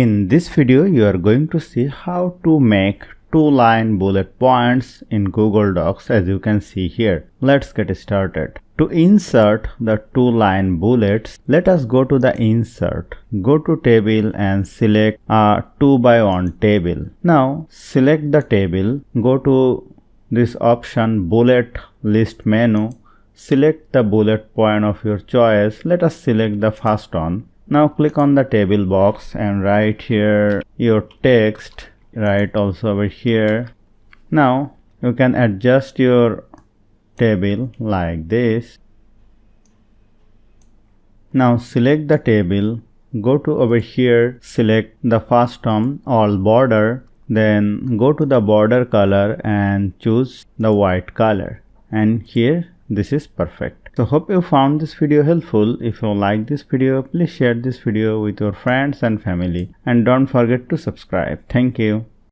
In this video, you are going to see how to make two-line bullet points in Google Docs, as you can see here. Let's get started. To insert the two-line bullets, let us go to the Insert. Go to Table and select a 2x1 table. Now select the table. Go to this option Bullet List menu. Select the bullet point of your choice. Let us select the first one. Now click on the table box and write here your text. Write also over here. Now you can adjust your table like this. Now select the table. Go to over here. Select the first one, all border. Then go to the border color and choose the white color. And here this is perfect. So hope you found this video helpful. If you like this video, please share this video with your friends and family, and don't forget to subscribe. Thank you.